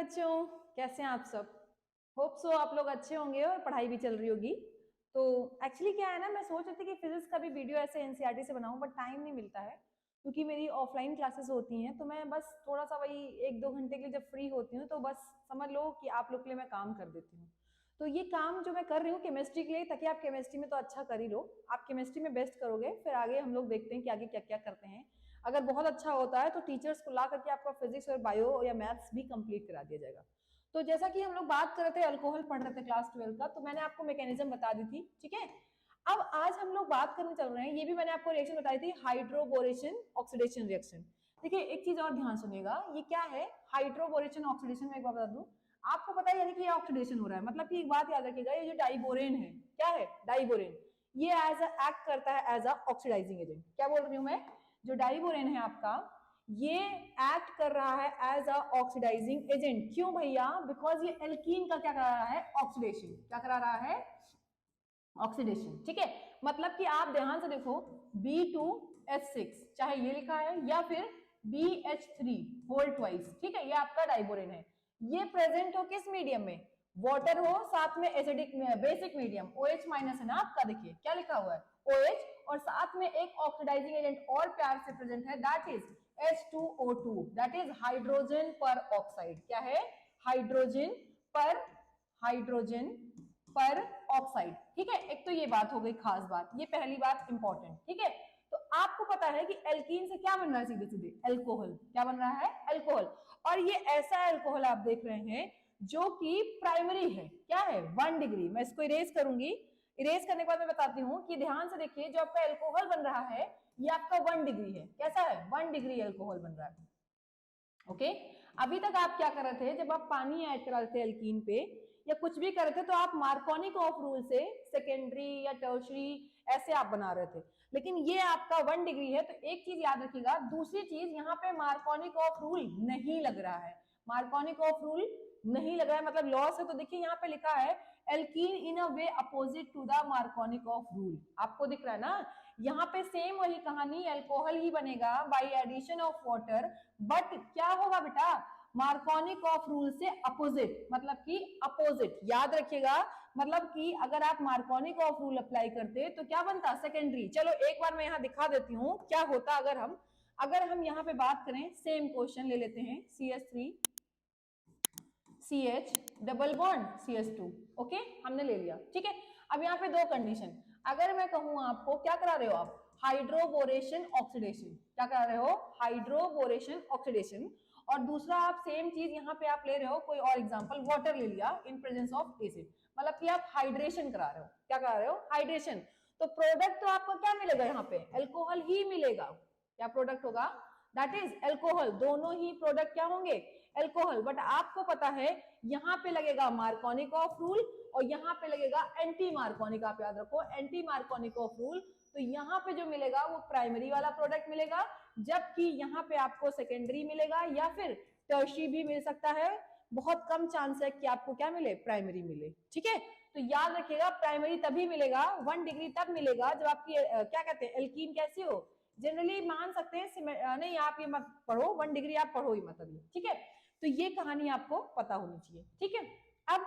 बच्चों, कैसे हैं आप सब। होप सो आप लोग अच्छे होंगे और पढ़ाई भी चल रही होगी। तो एक्चुअली क्या है ना, मैं सोच रही थी कि फिजिक्स का भी वीडियो ऐसे एनसीईआरटी से बनाऊं, बट टाइम नहीं मिलता है क्योंकि मेरी ऑफलाइन क्लासेस होती हैं। तो मैं बस थोड़ा सा वही 1-2 घंटे के लिए जब फ्री होती हूँ तो बस समझ लो कि आप लोग के लिए मैं काम कर देती हूँ। तो ये काम जो मैं कर रही हूँ केमिस्ट्री के लिए, ताकि आप केमिस्ट्री में तो अच्छा कर ही लो, आप केमिस्ट्री में बेस्ट करोगे, फिर आगे हम लोग देखते हैं कि आगे क्या क्या करते हैं। अगर बहुत अच्छा होता है तो टीचर्स को ला करके आपका फिजिक्स और बायो या मैथ्स भी कंप्लीट करा दिया जाएगा। तो जैसा कि हम लोग बात कर रहे थे, अल्कोहल पढ़ रहे थे क्लास 12 का, तो मैंने आपको मैकेनिज्म बता दी थी, ठीक है। अब आज हम लोग बात करने चल रहे हैं, ये भी मैंने आपको रिएक्शन बताई थी, हाइड्रोबोरेशन ऑक्सीडेशन रिएक्शन। देखिए एक चीज और ध्यान सुनिएगा, ये क्या है हाइड्रोबोरेशन ऑक्सीडेशन, में एक बात बता दूं, आपको पता है यानी कि ये ऑक्सीडेशन हो रहा है, मतलब कि एक बात याद रखिएगा, ये जो डाइबोरेन है, क्या है डाइबोरेन, ये एज एक्ट करता है एज अ ऑक्सीडाइजिंग एजेंट। क्या बोल रही हूं मैं, जो डाइबोरेन है आपका, ये एक्ट कर रहा है एज अ ऑक्सीडाइजिंग एजेंट। क्यों भैया, बिकॉज ये एल्कीन का क्या करा रहा है, ऑक्सीडेशन। क्या करा रहा है, ऑक्सीडेशन, ठीक है। मतलब कि आप ध्यान से देखो, B2H6 चाहे ये लिखा है या फिर BH3 होल ट्वाइस, ठीक है, ये आपका डाइबोरेन है। ये प्रेजेंट हो किस मीडियम में, वाटर हो, साथ में acidic basic medium, OH minus है ना आपका, देखिए क्या लिखा हुआ है OH, और साथ में एक ऑक्सीडाइजिंग एजेंट और प्यार से प्रेजेंट है, that is H2O2, that is hydrogen पर ऑक्साइड। क्या है, हाइड्रोजन पर ऑक्साइड, ठीक है। एक तो ये बात हो गई खास बात, ये पहली बात इंपॉर्टेंट, ठीक है। तो आपको पता है कि एल्कीन से क्या बन रहा है, सीधे सीधे अल्कोहल। क्या बन रहा है, अल्कोहल। और ये ऐसा अल्कोहल आप देख रहे हैं जो कि प्राइमरी है, क्या है 1 डिग्री। मैं इसको इरेज करूंगी, इरेज करने के बाद मैं बताती हूँ कि ध्यान से देखिए, जो आपका अल्कोहल बन रहा है ये आपका 1 डिग्री है। कैसा है, 1 डिग्री अल्कोहल बन रहा है, ओके। अभी तक आप क्या कर रहे थे, जब आप पानी ऐड करा रहे थे एल्कीन पे या कुछ भी कर रहे थे, तो आप मार्कोनिक ऑफ रूल से सेकेंडरी या टर्शरी ऐसे आप बना रहे थे, लेकिन ये आपका 1 डिग्री है। तो एक चीज याद रखिएगा, दूसरी चीज यहाँ पे मार्कोनिक ऑफ रूल नहीं लग रहा है, मार्कोनिक ऑफ रूल नहीं लग रहा है, मतलब लॉस है। तो देखिए यहाँ पे लिखा है alkene in a way opposite to the Markovnikov of rule, आपको दिख रहा है ना। यहाँ पे सेम वही कहानी, अल्कोहल ही बनेगा by addition of water, but क्या होगा बेटा, मार्कोनिक ऑफ रूल से अपोजिट, मतलब कि अपोजिट, याद रखिएगा। मतलब कि अगर आप मार्कोनिक ऑफ रूल अप्लाई करते तो क्या बनता, सेकेंडरी। चलो एक बार मैं यहाँ दिखा देती हूँ क्या होता अगर हम यहाँ पे बात करें, सेम क्वेश्चन ले लेते हैं, CH3 CH double bond CH2, okay हमने ले लिया, ठीक है। अब यहाँ पे दो कंडीशन, अगर मैं कहूँ आपको क्या करा रहे हो आप, हाइड्रोबोरेशन ऑक्सीडेशन, क्या करा रहे हो, हाइड्रोबोरेशन ऑक्सीडेशन। और दूसरा आप सेम चीज यहाँ पे आप ले रहे हो, कोई और एग्जांपल वाटर ले लिया इन प्रेजेंस ऑफ एसिड, मतलब कि आप हाइड्रेशन करा रहे हो। क्या करा रहे हो, हाइड्रेशन। तो प्रोडक्ट तो आपको क्या मिलेगा, यहाँ पे अल्कोहल ही मिलेगा। क्या प्रोडक्ट होगा, दैट इज अल्कोहल। दोनों ही प्रोडक्ट क्या होंगे, अल्कोहल। बट आपको पता है यहाँ पे लगेगा मार्कोनिक ऑफ रूल और यहाँ पे लगेगा एंटी मार्कोनिक, आप याद रखो एंटी मार्कोनिक ऑफ रूल। तो यहाँ पे जो मिलेगा वो प्राइमरी वाला प्रोडक्ट मिलेगा, जबकि यहाँ पे आपको सेकेंडरी मिलेगा या फिर टर्शरी भी मिल सकता है। बहुत कम चांस है कि आपको क्या मिले, प्राइमरी मिले, ठीक है। तो याद रखिएगा प्राइमरी तभी मिलेगा, 1 डिग्री तब मिलेगा जब आपकी क्या कहते हैं एल्कीन कैसी हो, जनरली मान सकते हैं नहीं आप ये मत पढ़ो, 1 डिग्री आप पढ़ो ही मत अभी, ठीक है। तो ये कहानी आपको पता होनी चाहिए, ठीक है। अब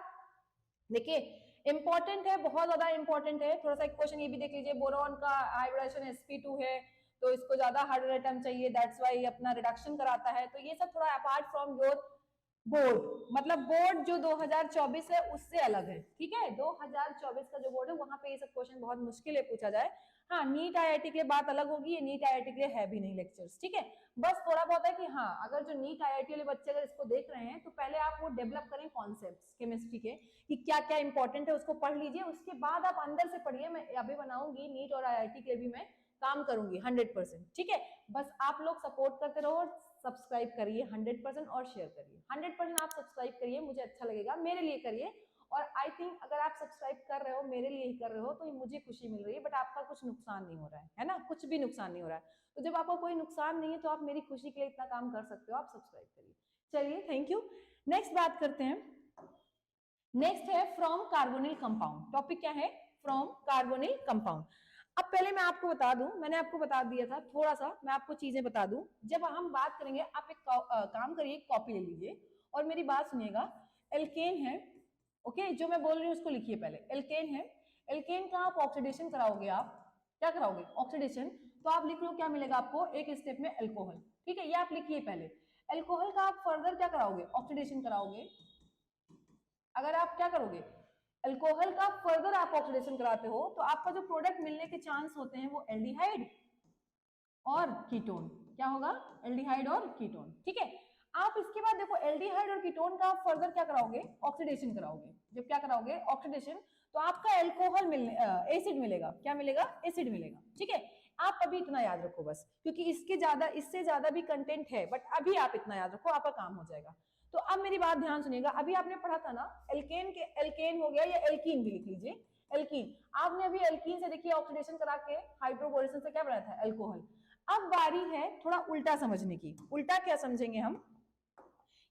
देखिए इंपॉर्टेंट है, बहुत ज्यादा इंपॉर्टेंट है। थोड़ा सा एक क्वेश्चन ये भी देख लीजिए, बोरॉन का हाइब्रिडेशन sp2 है तो इसको ज्यादा हार्ड एटम्प चाहिए, दैट्स वाई अपना रिडक्शन कराता है। तो ये सब थोड़ा अपार्ट फ्रॉम योर बोर्ड, मतलब बोर्ड जो 2024 है उससे अलग है, ठीक है। 2024 का जो बोर्ड है वहां पे ये सब क्वेश्चन बहुत मुश्किल है पूछा जाए। हाँ नीट IIT के लिए बात अलग होगी, ये नीट IIT के लिए है भी नहीं लेक्चर्स, ठीक है। बस थोड़ा बहुत है कि हाँ अगर जो नीट IIT वाले बच्चे अगर इसको देख रहे हैं तो पहले आप वो डेवलप करें कॉन्सेप्ट्स केमिस्ट्री के, कि क्या क्या इंपॉर्टेंट है उसको पढ़ लीजिए, उसके बाद आप अंदर से पढ़िए। मैं अभी बनाऊंगी नीट और IIT के लिए भी मैं काम करूंगी 100%, ठीक है। बस आप लोग सपोर्ट करते रहो, सब्सक्राइब करिए 100% और शेयर करिए 100%। आप सब्सक्राइब करिए, मुझे अच्छा लगेगा, मेरे लिए करिए। और आई थिंक अगर आप सब्सक्राइब कर रहे हो मेरे लिए ही कर रहे हो तो मुझे खुशी मिल रही है, बट आपका कुछ नुकसान नहीं हो रहा है ना, कुछ भी नुकसान नहीं हो रहा है। तो जब आपका कोई नुकसान नहीं है तो आप मेरी खुशी के लिए इतना काम कर सकते हो, आप सब्सक्राइब करिए। चलिए थैंक यू। नेक्स्ट बात करते हैं, नेक्स्ट है फ्रॉम कार्बोनिल कंपाउंड। टॉपिक क्या है, फ्रॉम कार्बोनिल कंपाउंड। अब पहले मैं आपको बता दूं, मैंने आपको बता दिया था, थोड़ा सा मैं आपको चीजें बता दूं। जब हम बात करेंगे, आप एक काम करिए, कॉपी ले लीजिए और मेरी बात सुनिएगा, एल्केन है, ओके, जो मैं बोल रही हूँ उसको लिखिए पहले। एल्केन है, एल्केन का आप ऑक्सीडेशन कराओगे, आप क्या कराओगे, ऑक्सीडेशन, तो आप लिख लो क्या मिलेगा आपको एक स्टेप में, अल्कोहल, ठीक है, ये आप लिखिए पहले। अल्कोहल का आप फर्दर क्या कराओगे, ऑक्सीडेशन कराओगे। अगर आप क्या करोगे, अल्कोहल का फर्दर आप ऑक्सीडेशन कराते हो तो आपका जो प्रोडक्ट मिलने के चांस होते हैं वो एल्डिहाइड और कीटोन, क्या होगा, एल्डिहाइड और कीटोन, ठीक है। आप इसके बाद देखो एल्डिहाइड और कीटोन का आप फर्दर क्या कराओगे, ऑक्सीडेशन कराओगे। जब क्या कराओगे, ऑक्सीडेशन, तो आपका एल्कोहल मिलने एसिड मिलेगा, क्या मिलेगा, एसिड मिलेगा, ठीक है। आप अभी इतना याद रखो बस, क्योंकि इससे ज्यादा भी कंटेंट है, बट अभी आप इतना याद रखो, आपका काम हो जाएगा। तो अब मेरी बात ध्यान सुनिएगा, अभी आपने पढ़ा था ना एल्केन के, एल्केन हो गया, या एल्कीन भी लिख लीजिए, एल्कीन। आपने अभी एल्कीन से देखिए ऑक्सीडेशन करा के हाइड्रोबोरेशन से क्या बनाया था, अल्कोहल। अब बारी है थोड़ा उल्टा समझने की। उल्टा क्या समझेंगे हम,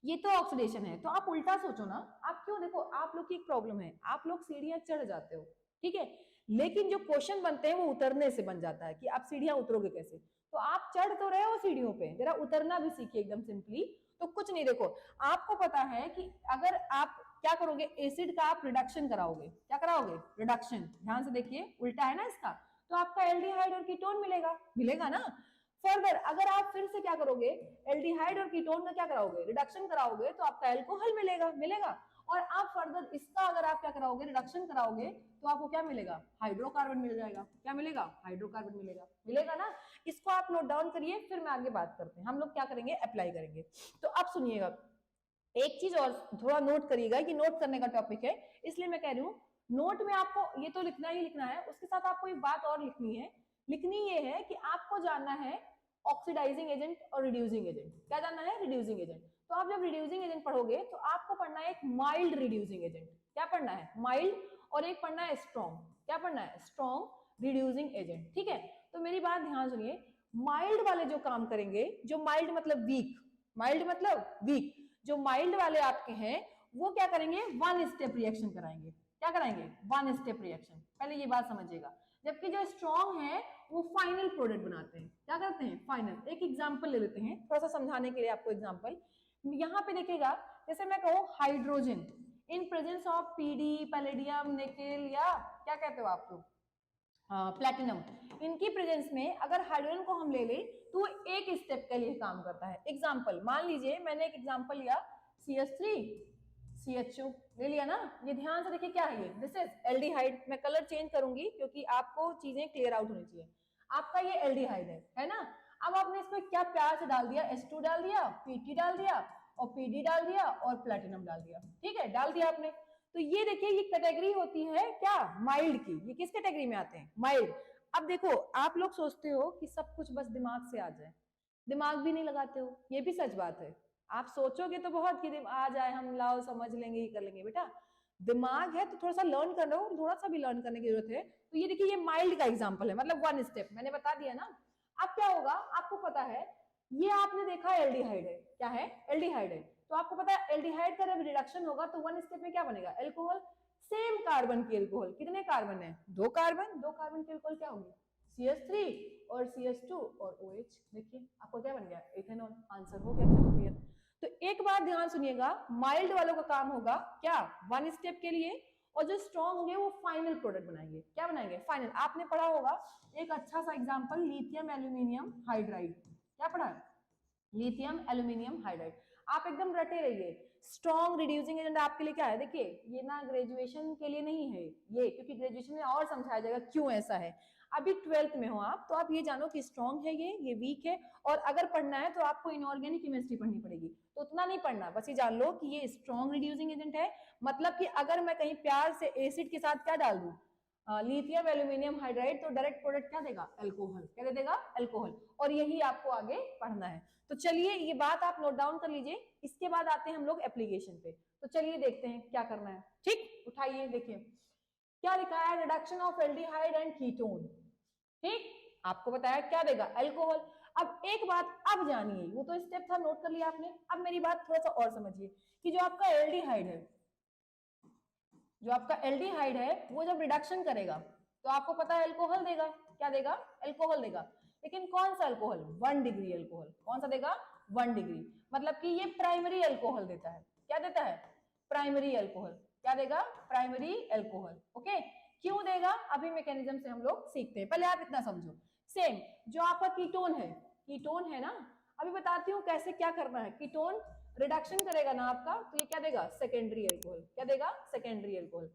ये तो ऑक्सीडेशन है, तो आप उल्टा सोचो ना। आप क्यों, देखो आप लोग की एक प्रॉब्लम है, आप लोग सीढ़ियां चढ़ जाते हो, ठीक है, लेकिन जो क्वेश्चन बनते हैं वो उतरने से बन जाता है कि आप सीढ़ियां उतरोगे कैसे। तो आप चढ़ तो रहे हो सीढ़ियों पे, जरा उतरना भी सीखिए एकदम सिंपली। तो कुछ नहीं, देखो आपको पता है कि अगर आप क्या करोगे, एसिड का आप रिडक्शन कराओगे, क्या कराओगे, रिडक्शन, ध्यान से देखिए उल्टा है ना इसका, तो आपका एल्डिहाइड और कीटोन मिलेगा, मिलेगा ना। फर्दर अगर आप फिर से क्या करोगे, एल्डिहाइड और कीटोन का क्या कराओगे, रिडक्शन कराओगे, तो आपका अल्कोहल मिलेगा, मिलेगा। और आप फर्दर इसका अगर आप क्या कराओगे, रिडक्शन कराओगे, तो आपको क्या मिलेगा, हाइड्रोकार्बन मिल जाएगा, क्या मिलेगा, हाइड्रोकार्बन मिलेगा, मिलेगा ना। इसको आप नोट डाउन करिए, फिर मैं आगे बात करते हैं, हम लोग क्या करेंगे, अप्लाई करेंगे। तो अब सुनिएगा, एक चीज और थोड़ा नोट करिएगा, कि नोट करने का टॉपिक है, इसलिए मैं कह रही हूँ नोट में आपको ये तो लिखना ही लिखना है, उसके साथ आपको एक बात और लिखनी है। लिखनी ये है कि आपको जानना है ऑक्सीडाइजिंग एजेंट और रिड्यूसिंग एजेंट। क्या जानना है, रिड्यूसिंग एजेंट। तो आप जब रिड्यूसिंग एजेंट पढ़ोगे तो आपको पढ़ना है एक माइल्ड रिड्यूसिंग एजेंट। क्या पढ़ना है, माइल्ड, और एक पढ़ना है स्ट्रॉन्ग। क्या पढ़ना है, स्ट्रॉन्ग रिड्यूसिंग एजेंट, ठीक है। तो मेरी बात ध्यान सुनिए, माइल्ड वाले जो काम करेंगे, जो माइल्ड मतलब वीक, माइल्ड मतलब वीक, जो माइल्ड वाले आपके हैं वो क्या करेंगे, वन स्टेप रिएक्शन कराएंगे। क्या कराएंगे, वन स्टेप रिएक्शन, पहले ये बात समझिएगा। जबकि जो स्ट्रॉन्ग है वो फाइनल प्रोडक्ट बनाते हैं। क्या करते हैं, फाइनल। एक एग्जांपल ले लेते हैं थोड़ा सा समझाने के लिए आपको एग्जांपल। यहाँ पे देखिएगा, जैसे मैं कहूँ hydrogen in presence of PD, palladium, nickel, या क्या कहते हो आप लोग, प्लैटिनम, इनकी प्रेजेंस में अगर हाइड्रोजन को हम ले लें तो वो एक स्टेप के लिए काम करता है। एग्जांपल मान लीजिए, मैंने एक एग्जांपल लिया CH3 CHO ले लिया ना। ये ध्यान से देखिए क्या है, ये दिस इज एल्डिहाइड। मैं कलर चेंज करूंगी क्योंकि आपको चीजें क्लियर आउट होनी चाहिए। आपका ये एल्डिहाइड है ना। अब आपने इसमें क्या प्यार से डाल दिया, H2 डाल दिया, PT डाल दिया, और PD डाल दिया, और प्लैटिनम डाल दिया, ठीक है, डाल दिया आपने। तो ये देखिए ये कैटेगरी होती है क्या, माइल्ड की। ये किस कैटेगरी में आते हैं, माइल्ड। अब देखो आप लोग सोचते हो कि सब कुछ बस दिमाग से आ जाए, दिमाग भी नहीं लगाते हो, ये भी सच बात है। आप सोचोगे तो बहुत कि आ जाए, हम लाओ समझ लेंगे, ये कर लेंगे, बेटा दिमाग है तो थोड़ा सा लर्न कर लो, थोड़ा सा भी लर्न करने की जरूरत है। तो ये देखिए ये माइल्ड का एग्जांपल है, मतलब वन स्टेप मैंने बता दिया ना। अब क्या होगा, आपको पता है ये आपने देखा एल्डिहाइड है, क्या है, एल्डिहाइड है। तो आपको पता है एल्डिहाइड का जब रिडक्शन होगा तो वन स्टेप में क्या बनेगा, अल्कोहल। सेम कार्बन की अल्कोहल, कितने कार्बन है, दो कार्बन, दो कार्बन की अल्कोहल क्या होगी, CH3 और CH2 और OH। देखिए आपको क्या बन गया, इथेनॉल। आंसर हो गया क्लियर। तो एक बात ध्यान सुनिएगा, माइल्ड वालों का काम होगा क्या, वन स्टेप के लिए, और जो स्ट्रॉन्ग होंगे वो फाइनल प्रोडक्ट बनाएंगे। क्या बनाएंगे, फाइनल। आपने पढ़ा होगा एक अच्छा सा एग्जांपल, लिथियम एल्यूमिनियम हाइड्राइड। क्या पढ़ा है, लिथियम एल्यूमिनियम हाइड्राइड। आप एकदम रटे रहिए। स्ट्रॉन्ग रिड्यूसिंग एजेंट आपके लिए क्या है, देखिए ये ना ग्रेजुएशन के लिए नहीं है ये, क्योंकि ग्रेजुएशन में और समझाया जाएगा क्यों ऐसा है। अभी 12th में हो आप, तो आप ये जानो कि स्ट्रॉन्ग है ये वीक है। और अगर पढ़ना है तो आपको इनऑर्गेनिक केमिस्ट्री पढ़नी पड़ेगी, तो उतना नहीं पढ़ना, बस ये जान लो कि ये स्ट्रॉन्ग रिड्यूसिंग एजेंट है। मतलब कि अगर मैं कहीं प्यार से एसिड के साथ क्या डाल दूं, लिथियम एल्यूमिनियम हाइड्राइड, तो डायरेक्ट प्रोडक्ट क्या देगा, अल्कोहल। क्या दे देगा, अल्कोहल। और यही आपको आगे पढ़ना है। तो चलिए ये बात आप नोट डाउन कर लीजिए। इसके बाद आते हैं हम लोग एप्लीकेशन पे। तो चलिए देखते हैं क्या करना है, ठीक, उठाइए देखिए क्या लिखा है, reduction of aldehyde and ketone. ठीक, आपको बताया क्या देगा, अल्कोहल। अब एक बात अब जानिए, वो तो स्टेप था नोट कर लिया आपने। अब मेरी बात थोड़ा सा और समझिए कि जो आपका एल्डिहाइड है, जो आपका एल्डिहाइड है वो जब रिडक्शन करेगा तो आपको पता है अल्कोहल देगा। क्या देगा, अल्कोहल देगा। लेकिन कौन सा अल्कोहल, 1 डिग्री अल्कोहल। कौन सा देगा, 1 डिग्री। मतलब कि ये प्राइमरी अल्कोहल देता है। क्या देता है? Primary alcohol. क्या देगा? Primary alcohol. ओके, क्यों देगा अभी मैकेनिज्म से हम लोग सीखते हैं, पहले आप इतना समझो। सेम जो आपका कीटोन है ना, अभी बताती हूँ कैसे क्या करना है। कीटोन रिडक्शन करेगा ना आपका, तो ये क्या देगा? Secondary alcohol. क्या देगा? Secondary alcohol.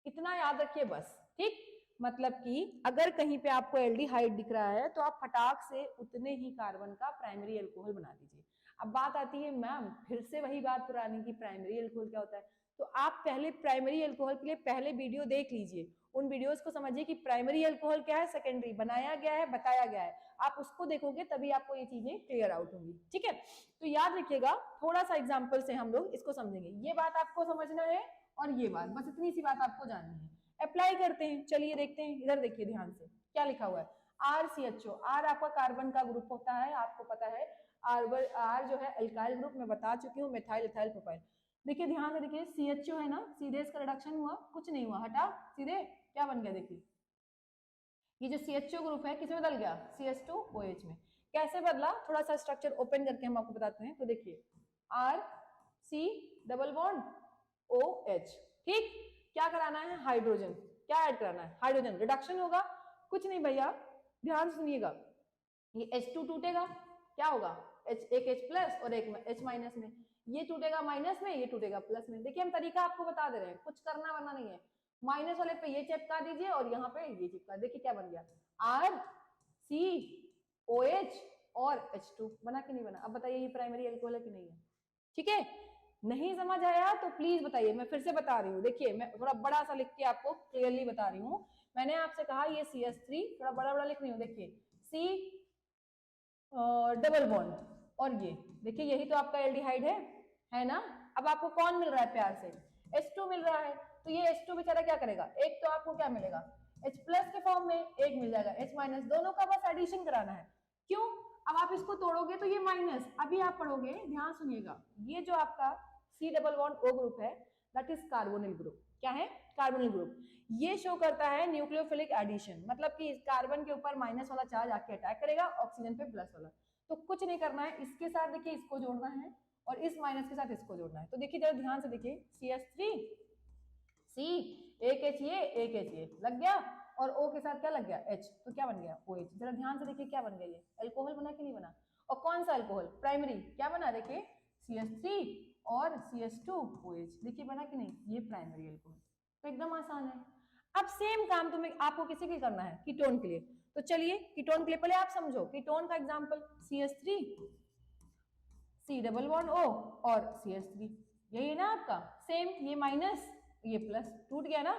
इतना याद रखिए बस, ठीक। मतलब कि अगर कहीं पे आपको एल्डिहाइड दिख रहा है तो आप फटाक से उतने ही कार्बन का प्राइमरी अल्कोहल बना दीजिए। अब बात आती है मैम फिर से वही बात पुरानी की प्राइमरी अल्कोहल क्या होता है, तो आप पहले प्राइमरी अल्कोहल के लिए पहले वीडियो देख लीजिए, उन वीडियोस को समझिए कि प्राइमरी अल्कोहल क्या है, सेकेंडरी बनाया गया है, बताया गया है, आप उसको देखोगे तभी आपको ये चीजें क्लियर आउट होंगी, ठीक है। तो याद रखिएगा, थोड़ा सा एग्जाम्पल से हम लोग इसको समझेंगे। ये बात आपको समझना है और ये बात, बस इतनी सी बात आपको जाननी है। अप्लाई करते हैं, चलिए देखते हैं। इधर देखिए ध्यान से, क्या लिखा हुआ है? RCHO। आर आपका कार्बन का ग्रुप होता है, आपको पता है। आर जो है एल्काइल ग्रुप, मैं बता चुकी हूँ, मेथाइल एथाइल प्रोपाइल। देखिए ध्यान से देखिए, CHO है ना, सीधे इसका रिडक्शन हुआ, कुछ नहीं हुआ, हटा सीधे क्या बन गया? देखिए ये जो CHO ग्रुप है किसमें बदल गया? CH2OH में। कैसे बदला? थोड़ा सा स्ट्रक्चर ओपन करके हम आपको बताते हैं। तो देखिए RC डबल बॉन्ड OH, ठीक। क्या कराना है? हाइड्रोजन। क्या ऐड कराना है? हाइड्रोजन। रिडक्शन होगा, कुछ नहीं भैया, ध्यान सुनिएगा। ये H2 टूटेगा, क्या होगा? एक H प्लस और एक H माइनस में, ये टूटेगा माइनस में, ये टूटेगा प्लस में। देखिए हम तरीका आपको बता दे रहे हैं, कुछ करना वरना नहीं है। माइनस वाले पे ये चिपका दीजिए और यहाँ पे ये चिपका, देखिए क्या बन गया? RCOH और H2। बना कि नहीं बना? अब बताइए ये प्राइमरी अल्कोहल है कि नहीं है? ठीक है, नहीं समझ आया तो प्लीज बताइए, मैं फिर से बता रही हूँ। देखिए मैं थोड़ा बड़ा सा लिख के आपको क्लियरली बता रही हूँ। मैंने आपसे कहा ये CH3 थोड़ा बड़ा बड़ा लिख रही हूँ। देखिए C डबल बॉन्ड और ये देखिए यही तो आपका एल्डिहाइड है ना। अब आपको कौन मिल रहा है प्यार से? H2 मिल रहा है, तो ये H2 बेचारा क्या करेगा? एक तो आपको क्या मिलेगा? H प्लस के फॉर्म में, एक मिल जाएगा H माइनस, दोनों का बस एडिशन कराना है। क्यों? अब आप इसको तोड़ोगे तो ये माइनस, अभी आप पढ़ोगे, ध्यान सुनिएगा। ये जो आपका C double bond O group है, दैट इज कार्बोनिल ग्रुप। क्या है? Carbonyl group. ये शो करता है न्यूक्लियोफिलिक एडिशन, मतलब कि कार्बन के ऊपर माइनस वाला चार्ज आके अटैक करेगा, ऑक्सीजन पे प्लस वाला। तो कुछ नहीं करना है, इसके साथ देखिए इसको जोड़ना है और इस माइनस के साथ इसको जोड़ना है। तो देखिए जरा ध्यान से देखिए, CH3 C, एक H ये लग गया, और O के साथ क्या लग गया? H, तो क्या बन गया? OH। जरा ध्यान से देखिए क्या बन गया? ये अल्कोहल बना कि नहीं बना? और कौन सा अल्कोहल? प्राइमरी। क्या बना? देखिए CH3 और CH2OH, देखिए बना कि नहीं? ये प्राइमरी अल्कोहल। तो एकदम आसान है। अब सेम काम तुम्हें आपको किसी के करना है? कीटोन के लिए। तो चलिए कीटोन के लिए पहले आप समझो कीटोन का example, CH3 C double bond O और CH3, यही है ना आपका। सेम, ये माइनस ये प्लस, टूट गया ना।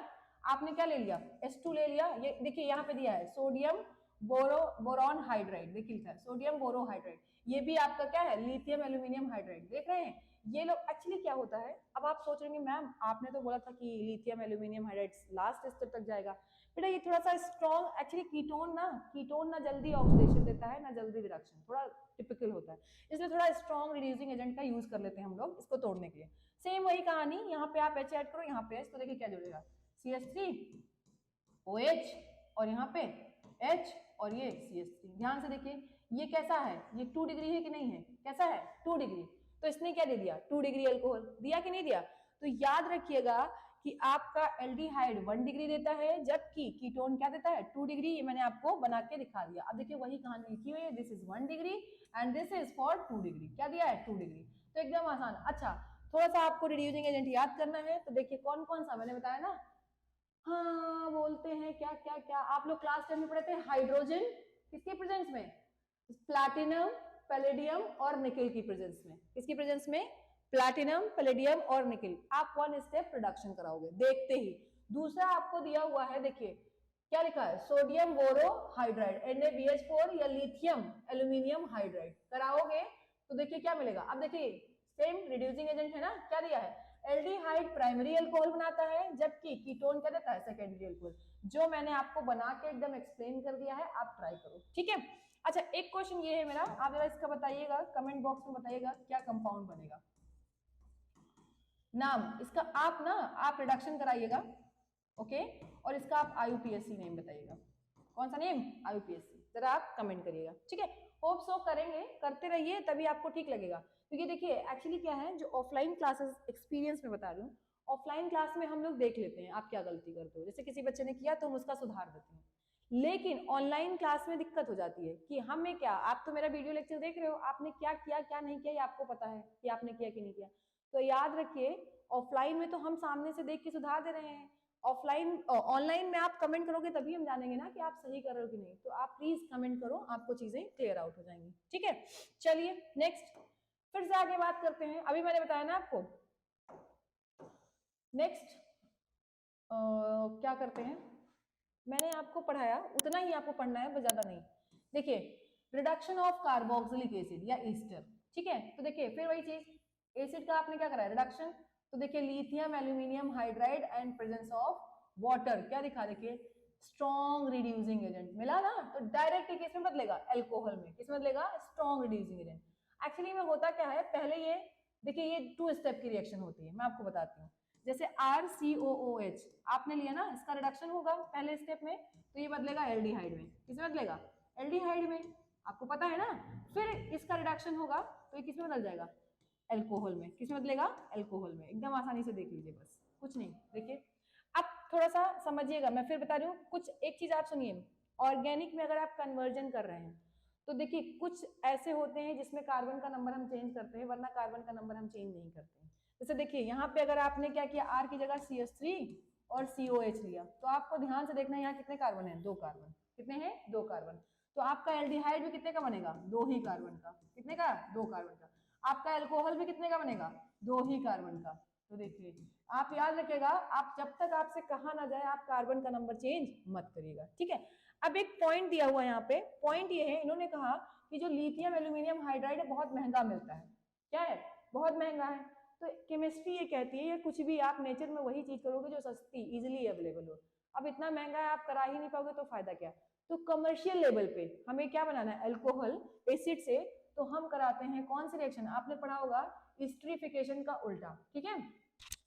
आपने क्या ले लिया? H2 ले लिया। ये देखिए यहाँ पे दिया है सोडियम बोरॉन हाइड्राइड, देखिए लिखा है सोडियम बोरोहाइड्राइड। ये भी आपका क्या है? Lithium aluminium hydride. देख रहे हैं ये लोग एक्चुअली क्या होता है? अब आप सोच रहे हैं मैम आपने तो बोला था कि lithium aluminium hydride last step तक जाएगा। बेटा ये थोड़ा सा स्ट्रॉन्ग, एक्चुअली कीटोन ना जल्दी ऑक्सीडेशन देता है ना जल्दी रिडक्शन, थोड़ा टिपिकल होता है, इसलिए थोड़ा स्ट्रॉन्ग रिड्यूसिंग एजेंट का यूज कर लेते हैं हम लोग इसको तोड़ने के लिए। सेम वही कहानी, यहाँ पे आप H ऐड करो, यहाँ पे H, तो देखिए क्या जुड़ेगा? CH3 OH और यहाँ पे H और ये CH3। ध्यान से देखिए ये कैसा है? ये 2 डिग्री है कि नहीं है? कैसा है? 2 डिग्री। तो इसने क्या दे दिया? 2 डिग्री अल्कोहल दिया कि नहीं दिया? तो याद रखिएगा कि आपका एल्डिहाइड 1 डिग्री देता है, जबकि कीटोन क्या देता है? 2 डिग्री। ये मैंने आपको बना के दिखा दिया। अब देखिए वही कहानी लिखी हुई है, this is 1 degree and this is for 2 degree. क्या दिया है? 2 डिग्री। तो एकदम आसान। अच्छा थोड़ा सा आपको रिड्यूसिंग एजेंट याद करना है, तो देखिए कौन कौन सा मैंने बताया ना। हाँ बोलते हैं क्या क्या क्या, आप लोग क्लास 10 में पढ़े थे हाइड्रोजन किसके प्रेजेंस में? प्लैटिनम पैलेडियम और निकल की प्रेजेंस में। किसकी प्रेजेंस में? प्लैटिनम पैलेडियम और निकल। आप 1 स्टेप प्रोडक्शन कराओगे देखते ही। दूसरा आपको दिया हुआ है, देखिए क्या लिखा है? सोडियम बोरोहाइड्राइड NaBH4 या लिथियम एल्यूमिनियम हाइड्राइड कराओगे तो देखिए क्या मिलेगा। अब देखिए सेम रिड्यूसिंग एजेंट है ना, क्या दिया है? एल्डिहाइड प्राइमरी अल्कोहल बनाता है, जबकि कीटोन क्या देता है? Secondary alcohol. जो मैंने आपको बना के एकदम एक्सप्लेन कर दिया है, आप ट्राई करो, ठीक है। अच्छा एक क्वेश्चन ये है मेरा, आप जरा इसका बताइएगा, कमेंट बॉक्स में बताइएगा क्या कंपाउंड बनेगा। नाम इसका आप रिडक्शन कराइएगा, ओके, और इसका आप IUPAC नेम बताइएगा। कौन सा नेम? IUPAC। जरा आप कमेंट करिएगा, ठीक है। होप सो करेंगे, करते रहिए तभी आपको ठीक लगेगा। क्योंकि देखिए एक्चुअली क्या है, जो ऑफलाइन क्लासेस एक्सपीरियंस में बता रही हूँ, ऑफलाइन क्लास में हम लोग देख लेते हैं आप क्या गलती करते हो, जैसे किसी बच्चे ने किया तो हम उसका सुधार देते हैं। लेकिन ऑनलाइन क्लास में दिक्कत हो जाती है कि हमें क्या, आप तो मेरा वीडियो लेक्चर देख रहे हो, आपने क्या किया क्या नहीं किया ये आपको पता है कि आपने किया कि नहीं किया। तो याद रखिए ऑफलाइन में तो हम सामने से देख के सुधार दे रहे हैं, ऑफलाइन ऑनलाइन में आप कमेंट करोगे तभी हम जानेंगे ना कि आप सही कर रहे हो कि नहीं। तो आप प्लीज कमेंट करो, आपको चीजें क्लियर आउट हो जाएंगी। ठीक है, चलिए नेक्स्ट फिर से आगे बात करते हैं। अभी मैंने बताया ना आपको, नेक्स्ट क्या करते हैं, मैंने आपको पढ़ाया उतना ही आपको पढ़ना है, बस ज्यादा नहीं। देखिए रिडक्शन ऑफ कार्बोक्सिलिक एसिड या ईस्टर, ठीक है। तो देखिए फिर वही चीज, एसिड का आपने क्या करा है रिडक्शन, तो देखिए lithium aluminium hydride and presence of water, क्या दिखा, देखिए स्ट्रॉन्ग रिड्यूसिंग एजेंट मिला ना। तो डायरेक्ट किसमें बदलेगा, एल्कोहल में, किसमें बदलेगा, स्ट्रॉन्ग रिड्यूसिंग एजेंट। एक्चुअली में होता क्या है, पहले ये देखिए ये 2 स्टेप की रिएक्शन होती है, मैं आपको बताती हूँ। जैसे RCOOH आपने लिया ना, इसका रिडक्शन होगा पहले स्टेप में, तो ये बदलेगा एल्डिहाइड में, किसमें बदलेगा, एल्डिहाइड में, आपको पता है ना। फिर इसका रिडक्शन होगा तो ये किसमें बदल जाएगा, एल्कोहल में, किसमें बदलेगा, एल्कोहल में। एकदम आसानी से देख लीजिए, बस कुछ नहीं। देखिए अब थोड़ा सा समझिएगा, मैं फिर बता रही हूँ कुछ, एक चीज आप सुनिए, ऑर्गेनिक में अगर आप कन्वर्जन कर रहे हैं तो देखिए कुछ ऐसे होते हैं जिसमें कार्बन का नंबर हम चेंज करते हैं, वरना कार्बन का नंबर हम चेंज नहीं करते हैं। जैसे देखिए यहाँ पे अगर आपने क्या किया, R की जगह CH3 और COH लिया, तो आपको ध्यान से देखना यहाँ कितने कार्बन है, 2 कार्बन, कितने हैं, 2 कार्बन। तो आपका एल्डिहाइड भी कितने का बनेगा, 2 ही कार्बन का, कितने का, 2 कार्बन का। आपका एल्कोहल भी कितने का बनेगा, 2 ही कार्बन का। तो देखिए आप याद रखिएगा, आप जब तक आपसे कहा ना जाए आप कार्बन का नंबर चेंज मत करिएगा, ठीक है। अब एक पॉइंट दिया हुआ है यहाँ पे, पॉइंट ये है, इन्होंने कहा कि जो लिथियम एल्यूमिनियम हाइड्राइड है बहुत महंगा मिलता है, क्या है, बहुत महंगा है। तो केमिस्ट्री ये कहती है, ये कुछ भी आप नेचर में वही चीज करोगे जो सस्ती इजिली अवेलेबल हो। अब इतना महंगा है आप करा ही नहीं पाओगे तो फायदा क्या। तो कमर्शियल लेवल पे हमें क्या बनाना है, अल्कोहल एसिड से, तो हम कराते हैं कौन सी रिएक्शन, आपने पढ़ा होगा एस्टरिफिकेशन का उल्टा, ठीक है।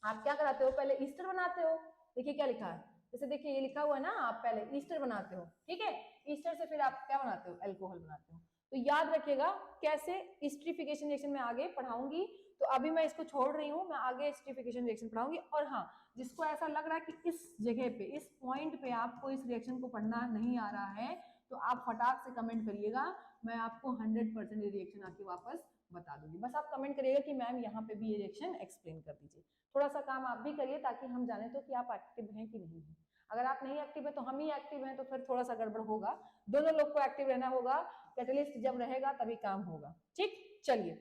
आप क्या कराते हो, पहले ईस्टर बनाते हो, देखिए क्या लिखा है, जैसे देखिए ये लिखा हुआ है ना, आप पहले ईस्टर बनाते हो, ठीक है, ईस्टर से फिर आप क्या बनाते हो, अल्कोहल बनाते हो। तो याद रखिएगा कैसे एस्टरिफिकेशन रिएक्शन में आगे पढ़ाऊंगी, तो अभी मैं इसको छोड़ रही हूँ, मैं आगे एस्टरिफिकेशन रिएक्शन पढ़ाऊंगी। और हाँ, जिसको ऐसा लग रहा है कि इस जगह पे, इस पॉइंट पे आपको इस रिएक्शन को पढ़ना नहीं आ रहा है, तो आप फटाक से कमेंट करिएगा, मैं आपको 100% ये रिएक्शन आके वापस बता दूंगी। बस आप कमेंट करिएगा कि मैम यहाँ पे भी ये रिएक्शन एक्सप्लेन कर दीजिए। थोड़ा सा काम आप भी करिए ताकि हम जाने तो कि आप एक्टिव हैं कि नहीं है। अगर आप नहीं एक्टिव है तो हम ही एक्टिव हैं, तो फिर थोड़ा सा गड़बड़ होगा, दोनों लोग को एक्टिव रहना होगा, कैटलिस्ट जब रहेगा तभी काम होगा, ठीक। चलिए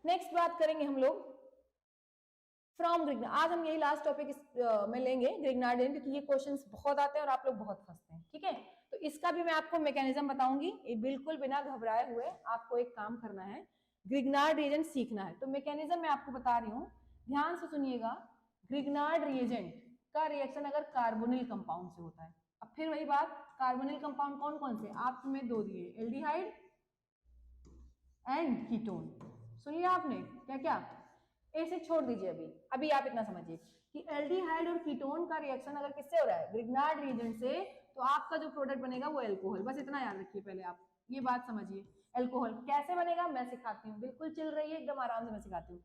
नेक्स्ट बात करेंगे हम लोग फ्रॉम ग्रिग्नार्ड। आज हम यही लास्ट टॉपिक में लेंगे ग्रिग्नार्डियन, क्योंकि ये क्वेश्चंस बहुत आते हैं और आप लोग बहुत फंसते हैं, ठीक है। तो इसका भी मैं आपको मैकेनिज्म बताऊंगी, ये बिल्कुल बिना घबराए हुए आपको एक काम करना है, ग्रिग्नार्ड रिएजेंट सीखना है। तो मैकेनिज्म मैं आपको बता रही हूँ, ध्यान से सुनिएगा। ग्रिग्नार्ड रिएजेंट का रिएक्शन अगर कार्बोनिल कंपाउंड से होता है, अब फिर वही बात, कार्बोनिल कंपाउंड कौन कौन से आपने दो दिए, एल्डिहाइड एंड कीटोन, सुनिए आपने क्या क्या, ऐसे छोड़ दीजिए। अभी अभी आप इतना समझिए कि एल्डिहाइड और कीटोन का रिएक्शन अगर किससे हो रहा है, ग्रिग्नार्ड रिएजेंट से, तो आपका जो प्रोडक्ट बनेगा वो एल्कोहल, बस इतना याद रखिए। पहले आप ये बात समझिए, एल्कोहल कैसे बनेगा मैं सिखाती हूँ, बिल्कुल चिल रही है, एकदम आराम से मैं सिखाती हूँ।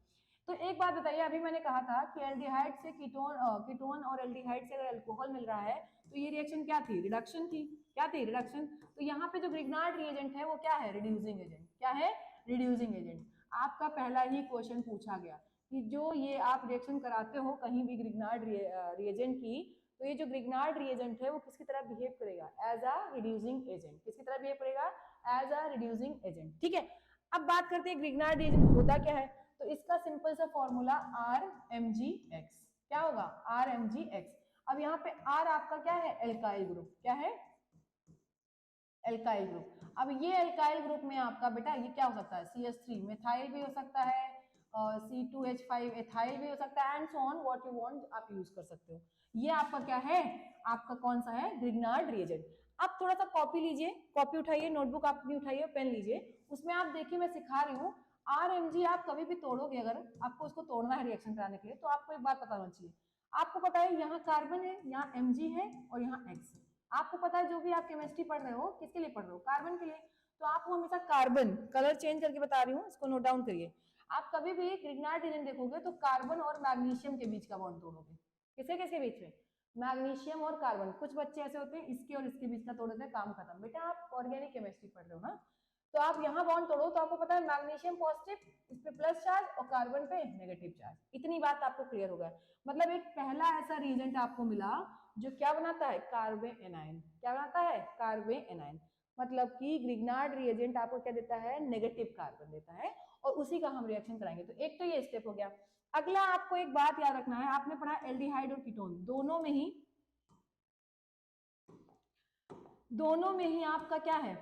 तो एक बात बताइए, अभी मैंने कहा था कि एल्डिहाइड से कीटोन और एल्डिहाइड से अगर एल्कोहल मिल रहा है तो ये रिएक्शन क्या थी, रिडक्शन थी, क्या थी, रिडक्शन। तो यहाँ पे जो ग्रिग्नार्ड रिएजेंट है वो क्या है, रिड्यूसिंग एजेंट, क्या है, रिड्यूसिंग एजेंट। आपका पहला ही क्वेश्चन पूछा गया कि जो ये आप रिएक्शन कराते हो कहीं भी ग्रिग्नार्ड रिएजेंट की, तो ये जो ग्रिग्नार्ड रिएजेंट है वो किसकी तरह बिहेव करेगा, एज अ रिड्यूसिंग एजेंट, किसकी तरह बिहेव करेगा, एज अ रिड्यूसिंग एजेंट, ठीक है। अब बात करते हैं ग्रिग्नार्ड रिएजेंट होता क्या है, तो इसका सिंपल सा फॉर्मूला RMgX, क्या होगा, RMgX। अब यहाँ पे R आपका क्या है, एल्काइल ग्रुप, क्या है, एल्काइल ग्रुप। अब ये एल्काइल ग्रुप में आपका बेटा ये क्या हो सकता है, CH3 मिथाइल भी हो सकता है, C2H5 एथाइल भी हो सकता है, and so on, what you want आप यूज कर सकते हो। ये आपका क्या है, आपका कौन सा है, ग्रिग्नार्ड रिएजेंट। अब थोड़ा सा कॉपी लीजिए, कॉपी उठाइए, नोटबुक अपनी उठाइए, पेन लीजिए, उसमें आप देखिए मैं सिखा रही हूँ। RMg आप कभी भी तोड़ोगे, अगर आपको उसको तोड़ना है रिएक्शन कराने के लिए, तो आपको एक बात पता होना चाहिए। आपको पता है यहाँ कार्बन है, यहाँ Mg है और यहाँ X है। आपको पता है जो भी आप केमिस्ट्री पढ़ रहे हो किसके लिए पढ़ रहे हो, कार्बन के लिए। तो आपको हमेशा कार्बन, कलर चेंज करके बता रही हूँ, इसको नोट डाउन करिए। आप कभी भी ग्रिग्नार्ड रीजन देखोगे तो कार्बन और मैग्नीशियम के बीच का बॉन्ड तोड़ोगे। किसके किसके बीच में? मैग्नीशियम और कार्बन। कुछ बच्चे ऐसे होते हैं इसके और इसके बीच का तोड़ देते हैं, काम खत्म। बेटा आप ऑर्गेनिक केमिस्ट्री पढ़ रहे हो ना, तो आप यहाँ बॉन्ड तोड़ो तो आपको पता है मैग्नीशियम पॉजिटिव, इस पे प्लस चार्ज और कार्बन पे नेगेटिव चार्ज। इतनी बात आपको क्लियर होगा। मतलब एक पहला ऐसा रीजेंट आपको मिला जो क्या बनाता है? Carbon anion. क्या बनाता है? Carbon anion. मतलब कि ग्रिग्नार्ड रिएजेंट आपको क्या देता है? नेगेटिव कार्बन देता है, और उसी का हम रिएक्शन कराएंगे। तो एक तो ये स्टेप हो गया। अगला आपको एक बात याद रखना है, आपने पढ़ा एल्डिहाइड और कीटोन, दोनों में ही आपका क्या है?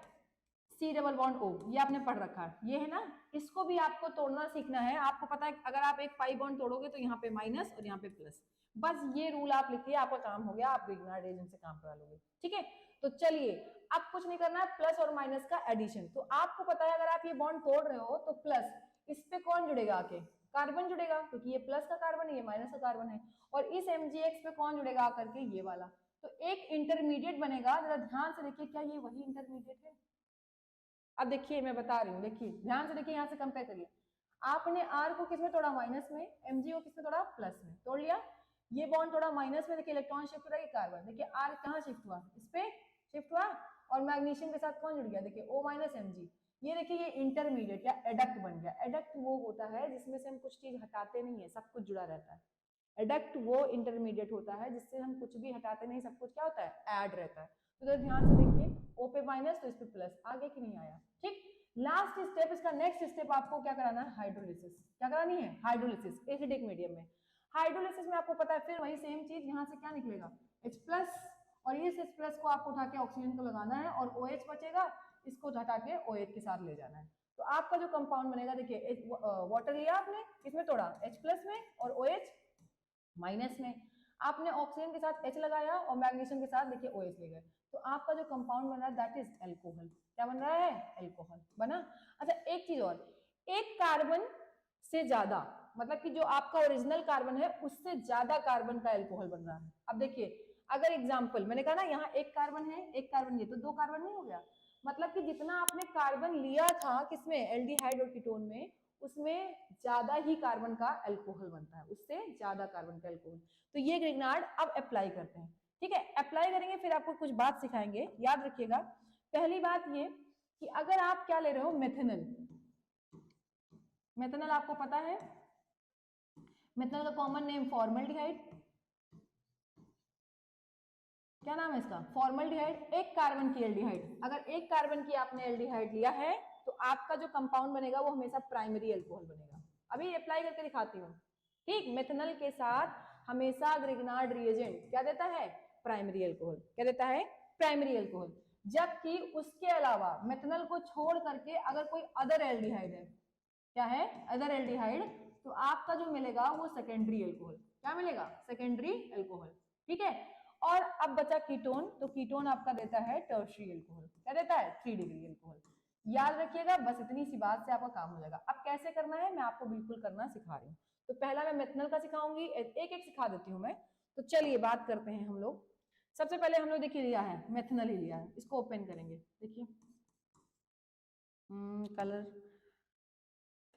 सी डबल बॉन्ड ओ, ये आपने पढ़ रखा है, ये है ना। इसको भी आपको तोड़ना सीखना है। आपको पता है अगर आप एक पाई बॉन्ड तोड़ोगे तो यहाँ पे माइनस और यहाँ पे प्लस, बस ये रूल आप लिखिए, आपका काम हो गया, आप ग्रिग्नार्ड रिएजेंट से काम करा लोगे। ठीक है, तो चलिए अब कुछ नहीं करना है, प्लस और माइनस का एडिशन। तो आपको पता है अगर आप ये बॉन्ड तोड़ रहे हो तो प्लस, इस पे कौन जुड़ेगा? आके कार्बन जुड़ेगा, क्योंकि ये प्लस का कार्बन है, ये माइनस का कार्बन है। और इस MgX पे कौन जुड़ेगा आकर के? ये वाला। तो एक इंटरमीडिएट बनेगा। जरा ध्यान से देखिए, क्या ये वही इंटरमीडिएट है? अब देखिए मैं बता रही हूँ, देखिए ध्यान से देखिए, यहाँ से कंपेयर करिए। आपने R को किसमें तोड़ा? माइनस में। Mg को किसमें तोड़ा? प्लस में। तोड़ लिया। ये बॉन्ड थोड़ा माइनस में, देखिए इलेक्ट्रॉन शिफ्ट हो रहा है, कार्बन। देखिए R कहाँ शिफ्ट हुआ? इस पे शिफ्ट हुआ, और मैग्नीशियम के साथ कौन जुड़ गया? देखिए O माइनस Mg। ये देखिए ये इंटरमीडिएट या एडक्ट बन गया। एडक्ट वो होता है जिसमें से हम कुछ चीज हटाते नहीं है, सब कुछ जुड़ा रहता है। एडक्ट वो इंटरमीडिएट होता है जिससे हम कुछ भी हटाते नहीं, सब कुछ क्या होता है? ऐड रहता है। तो ध्यान से देखिए, O पे माइनस तो इस पे प्लस, आगे कि नहीं आया? ठीक। लास्ट स्टेप, इसका नेक्स्ट स्टेप आपको क्या कराना है? हाइड्रोलिसिस। क्या करानी है? हाइड्रोलिसिस, एसिडिक मीडियम में। हाइड्रोलिसिस में आपको पता है फिर वही सेम चीज, यहाँ से क्या निकलेगा? H प्लस, और इस H प्लस को आपको उठा के ऑक्सीजन को लगाना है, और OH बचेगा, इसको हटा के OH के साथ ले जाना है। तो आपका जो कंपाउंड बनेगा, देखिए वाटर लिया आपने, किसमें तोड़ा? H प्लस में, और OH माइनस में। आपने ऑक्सीजन के साथ H लगाया और मैग्नीशियम के साथ देखिए OH ले गए। तो आपका जो कंपाउंड बन रहा है दैट इज एल्कोहल। क्या बन रहा है? एल्कोहल बना। अच्छा एक चीज और, एक कार्बन से ज्यादा, मतलब कि जो आपका ओरिजिनल कार्बन है उससे ज्यादा कार्बन का एल्कोहल बन रहा है। अब देखिए अगर एग्जांपल मैंने कहा ना, यहाँ एक कार्बन है, एक कार्बन, ये तो दो कार्बन नहीं हो गया? मतलब कि जितना आपने कार्बन लिया था किसमें? एल्डिहाइड और कीटोन में, उसमें ज्यादा ही कार्बन का एल्कोहल बनता है, उससे ज्यादा कार्बन का एल्कोहल। तो ये ग्रिग्नार्ड अब अप्लाई करते हैं। ठीक है, अप्लाई करेंगे, फिर आपको कुछ बात सिखाएंगे, याद रखिएगा। पहली बात ये कि अगर आप क्या ले रहे हो? मेथेनल। मेथेनल आपको पता है, मेथेनल का कॉमन नेम फॉर्मल्डिहाइड। क्या नाम है इसका? फॉर्मल्डिहाइड। एक कार्बन की एल्डिहाइड, अगर एक कार्बन की आपने एल्डिहाइड लिया है तो आपका जो कंपाउंड बनेगा वो हमेशा प्राइमरी अल्कोहल बनेगा। अभी अप्लाई करके दिखाती हूँ। ठीक, मेथेनल के साथ हमेशा ग्रिग्नार्ड रिएजेंट क्या देता है? Primary alcohol. क्या देता है? Primary alcohol. जबकि उसके अलावा मेथेनल को छोड़ करके अगर कोई अदर एल्डिहाइड है, क्या है? अदर एल्डिहाइड, तो आपका जो मिलेगा वो सेकेंडरी अल्कोहल। क्या मिलेगा? Secondary alcohol. ठीक है, और अब बचा कीटोन, तो कीटोन आपका देता है टर्शियरी अल्कोहल। क्या देता है? 3 डिग्री अल्कोहल। याद रखिएगा, बस इतनी सी बात से आपका काम हो जाएगा। अब कैसे करना है मैं आपको बिल्कुल करना सिखा रही हूँ। तो पहला मैं मेथनल का सिखाऊंगी, एक एक सिखा देती हूँ मैं। तो चलिए बात करते हैं हम लोग। सबसे पहले हम लोग देखिए लिया है, मेथनल ही लिया है, इसको ओपन करेंगे। देखिए कलर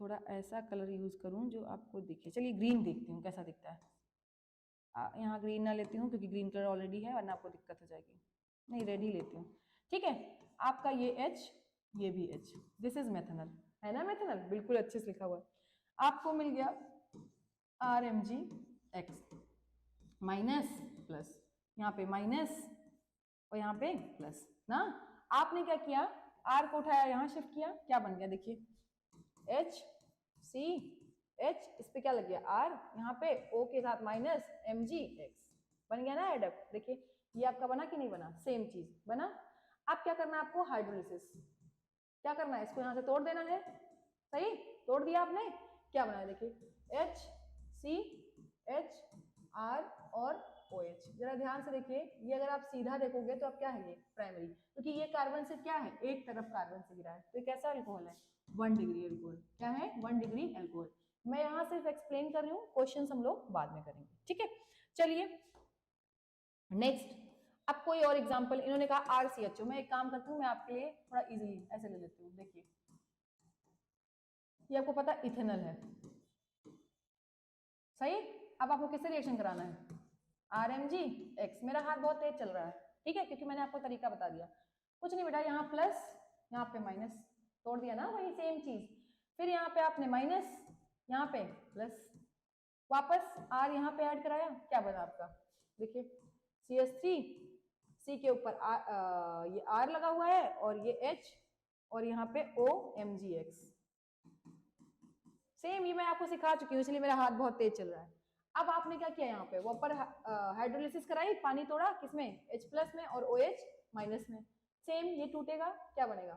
थोड़ा ऐसा कलर यूज करूं जो आपको दिखे। चलिए ग्रीन देखती हूँ कैसा दिखता है। यहाँ ग्रीन ना लेती हूँ क्योंकि ग्रीन कलर ऑलरेडी है, वरना आपको दिक्कत हो जाएगी। नहीं, रेड ही लेती हूँ। ठीक है, आपका ये H, ये भी H, दिस इज मेथनल, है ना? मेथनल बिल्कुल अच्छे से लिखा हुआ है। आपको मिल गया RMgX, माइनस प्लस, यहाँ पे माइनस और यहाँ पे प्लस ना। आपने क्या किया? R को उठाया, यहाँ शिफ्ट किया, क्या बन गया? देखिए HCH, इस पे क्या लग गया? R, यहाँ पे O के साथ माइनस MgX, बन गया ना एडप्ट। देखिए ये आपका बना कि नहीं बना? सेम चीज बना। अब क्या करना है आपको? हाइड्रोलिसिस। क्या करना है? इसको यहाँ से तोड़ देना है। सही, तोड़ दिया आपने। क्या बना है? देखिए HCH, R और OH। जरा ध्यान से देखिए, ये अगर आप सीधा देखोगे तो अब क्या है? ये प्राइमरी, क्योंकि ये कार्बन से क्या है? एक तरफ कार्बन से गिरा है। तो ये कैसा अल्कोहल है? 1 डिग्री अल्कोहल। क्या है? 1 डिग्री अल्कोहल। मैं यहाँ सिर्फ एक्सप्लेन कर रही हूँ, क्वेश्चन हम लोग बाद में करेंगे। ठीक है, चलिए नेक्स्ट। अब कोई और एग्जांपल, इन्होंने कहा RCHO, मैं एक काम करती हूँ, मैं आपके लिए थोड़ा इजीली ऐसे ले लेती हूँ। देखिए ये आपको पता इथेनॉल है, सही। अब आपको किससे रिएक्शन कराना है, RMgX। मेरा हाथ बहुत तेज चल रहा है, ठीक है, क्योंकि मैंने आपको तरीका बता दिया। कुछ नहीं बेटा, यहाँ प्लस यहाँ पे माइनस, तोड़ दिया ना, वही सेम चीज। फिर यहाँ पे आपने माइनस, यहाँ पे प्लस, वापस R यहाँ पे ऐड कराया, क्या बना आपका, देखिए CH3, C के ऊपर ये R लगा हुआ है और ये H और यहाँ पे OMgX। सेम ये मैं आपको सिखा चुकी हूँ, इसलिए मेरा हाथ बहुत तेज चल रहा है। अब आपने क्या किया, यहाँ पे वापर हाइड्रोलिसिस कराई, पानी तोड़ा किसमें, H+ में और OH- में। सेम ये टूटेगा, क्या बनेगा,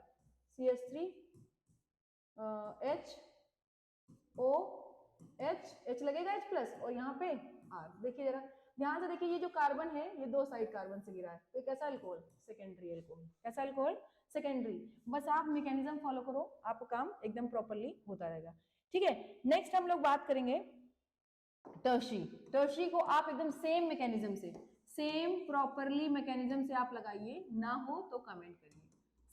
CH3 H OH, H लगेगा H+ और यहाँ पे R। देखिए जरा ध्यान से देखिए, ये जो कार्बन है ये दो साइड कार्बन से गिरा है, तो कैसा अल्कोहल, सेकेंडरी अल्कोहल। कैसा अल्कोहल, सेकेंडरी। बस आप मैकेनिज्म फॉलो करो, आपका काम एकदम प्रॉपरली होता रहेगा, ठीक है। नेक्स्ट हम लोग बात करेंगे टर्शरी। टर्शरी को आप एकदम सेम मैकेनिज्म से, सेम प्रॉपरली मैकेनिज्म से आप लगाइए, ना हो तो कमेंट करिए।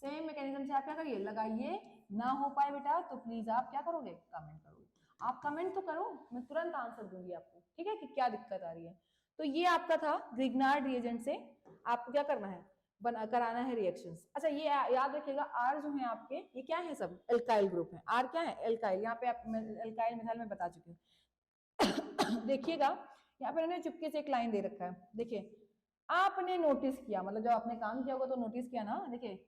सेम मैकेनिज्म से आप क्या करिए, लगाइए, ना हो पाए बेटा तो प्लीज आप क्या करोगे, कमेंट करोगे। आप कमेंट तो करो, मैं तुरंत आंसर दूंगी आपको, ठीक है, कि क्या दिक्कत आ रही है। तो ये आपका था ग्रिग्नार्ड रिएजेंट से आपको क्या करना है, कराना है रिएक्शंस। अच्छा ये याद रखिएगा, आर जो है आपके, ये क्या है, सब एल्काइल ग्रुप है। आर क्या है, एल्काइल। यहाँ पे आप एल्काइल मिसाल में बता चुकी हूँ। देखिएगा यहाँ पे मैंने चुपके से एक लाइन दे रखा है, देखिए आपने नोटिस किया, मतलब जब आपने काम किया होगा तो नोटिस किया ना, देखिए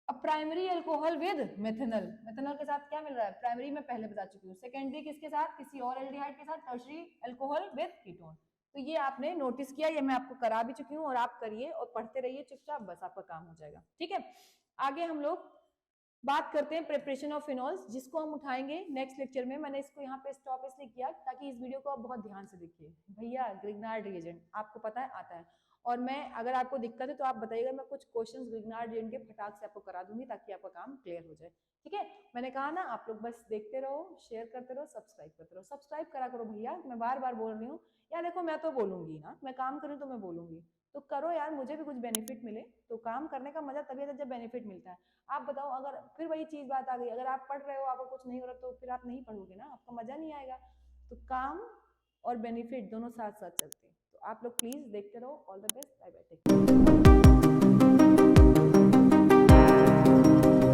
अब primary alcohol with methanol, methanol के साथ क्या मिल रहा है, प्राइमरी में पहले बता चुकी हूँ, सेकेंडरी किसके साथ, किसी और एल्डिहाइड के साथ, टर्शरी अल्कोहल विद कीटोन। तो ये आपने नोटिस किया, ये मैं आपको करा भी चुकी हूँ, और आप करिए और पढ़ते रहिए चुपचाप, बस आपका काम हो जाएगा, ठीक है। आगे हम लोग बात करते हैं प्रिपरेशन ऑफ फिनॉल्स, जिसको हम उठाएंगे नेक्स्ट लेक्चर में। मैंने इसको यहाँ पे स्टॉप इसलिए किया ताकि इस वीडियो को आप बहुत ध्यान से देखिए। भैया ग्रिग्नार्ड रिएजेंट आपको पता है आता है, और मैं अगर आपको दिक्कत है तो आप बताइएगा, मैं कुछ क्वेश्चंस ग्रिग्नार्ड रिएजेंट के फटाक से आपको करा दूंगी ताकि आपका काम क्लियर हो जाए, ठीक है। मैंने कहा ना, आप लोग बस देखते रहो, शेयर करते रहो, सब्सक्राइब करते रहो, सब्सक्राइब करा करो भैया, मैं बार बार बोल रही हूँ यार। देखो मैं तो बोलूंगी ना, मैं काम करूँ तो मैं बोलूंगी, तो करो यार, मुझे भी कुछ बेनिफिट मिले। तो काम करने का मजा तभी आता है जब बेनिफिट मिलता है। आप बताओ, अगर फिर वही चीज बात आ गई, अगर आप पढ़ रहे हो आपको कुछ नहीं हो रहा तो फिर आप नहीं पढ़ोगे ना, आपका मजा नहीं आएगा। तो काम और बेनिफिट दोनों साथ साथ चलते हैं। तो आप लोग प्लीज देखते रहो। All the best, bye bye, take care.